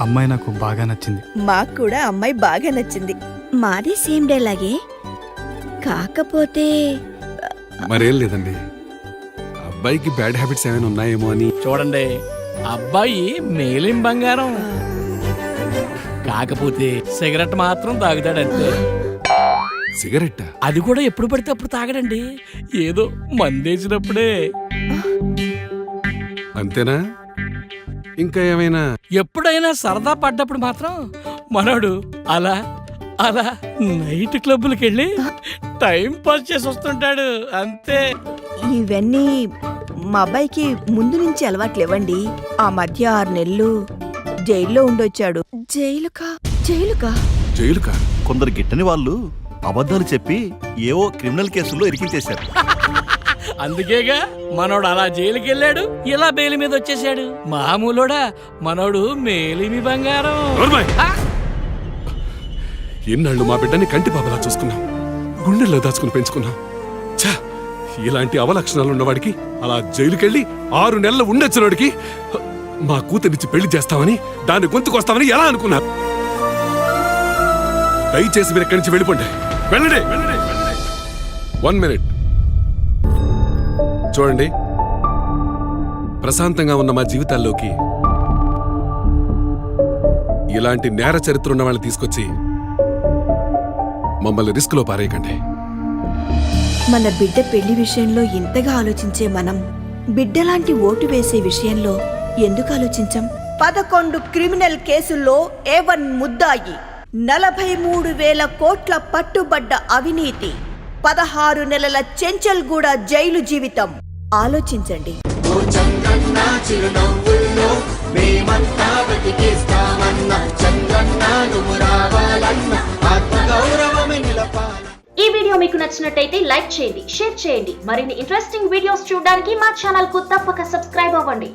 అమ్మాయి నాకు బాగా నచ్చింది. మాకు కూడా అమ్మాయి బాగా నచ్చింది. మాది సేమ్ డే లాగే, కాకపోతే మరేం లేదండి, అబ్బాయికి బ్యాడ్ హ్యాబిట్స్ ఏమైనా ఉన్నాయేమో అని. చూడండి, అబ్బాయి మేలిం బంగారం, కాకపోతే సిగరెట్ మాత్రం తాగుతాడంతే. సిగరెట్? అది కూడా ఎప్పుడు పడితే అప్పుడు తాగడండి, ఏదో మందేసినప్పుడే. అంతేనా? ఇంకా ఏమైనా? ఎప్పుడైనా సరదా పడ్డప్పుడు మాత్రం మనోడు అలా అలా నైట్ క్లబ్బులకి వెళ్ళి టైం పాస్ చేసి వస్తుంటాడు అంతే. ఇవన్నీ మా అబ్బాయికి ముందు నుంచి అలవాట్లేవండి. ఆ మధ్య 6 నెలలు జైల్లో ఉండొచ్చాడు. జైలుకా? జైలుకా? కొందరు గిట్టని వాళ్ళు అబద్ధాలు చెప్పి ఏవో క్రిమినల్ కేసుల్లో ఇరికించేశారు. అందుకేగా మనోడు అలా జైలుకి వెళ్ళాడు, ఇలా బెయిల్ మీద వచ్చేసాడు. మామూలుడా మనోడు మేలిమి బంగారం. ఎన్నాళ్ళు మా బిడ్డని కంటి పాపలా చూసుకున్నాం, గుండెల్లో దాచుకుని పెంచుకున్నాం. ఛా, ఇలాంటి అవలక్షణాలు ఉన్నవాడికి, అలా జైలుకెళ్ళి 6 నెలలు ఉండొచ్చినోడికి మా కూతురిచ్చి పెళ్లి చేస్తామని, దాన్ని గొంతుకొస్తామని ఎలా అనుకున్నారు? దయచేసి మీరు ఎక్కడి నుంచి వెళ్ళిపోండి. వెళ్ళండి. 1 మినిట్ చూడండి, ప్రశాంతంగా ఉన్న మా జీవితాల్లోకి ఇలాంటి నేర చరిత్ర ఉన్న వాళ్ళని తీసుకొచ్చి మమ్మల్ని రిస్క్ లో పారేయకండి. మన బిడ్డ పెళ్లి విషయంలో ఇంతగా ఆలోచించే మనం బిడ్డలాంటి ఓటు వేసే విషయంలో ఎందుకు ఆలోచించం? 11 క్రిమినల్ కేసుల్లో A1 ముద్దాయి, 43,000 కోట్ల పట్టుబడ్డ అవినీతి, 16 నెలల చెంచల్గూడ జైలు జీవితం. ఆలోచించండి. ఈ వీడియో మీకు నచ్చినట్టయితే లైక్ చేయండి, షేర్ చేయండి. మరిన్ని ఇంట్రెస్టింగ్ వీడియోస్ చూడడానికి మా ఛానల్ కు తప్పక సబ్స్క్రైబ్ అవ్వండి.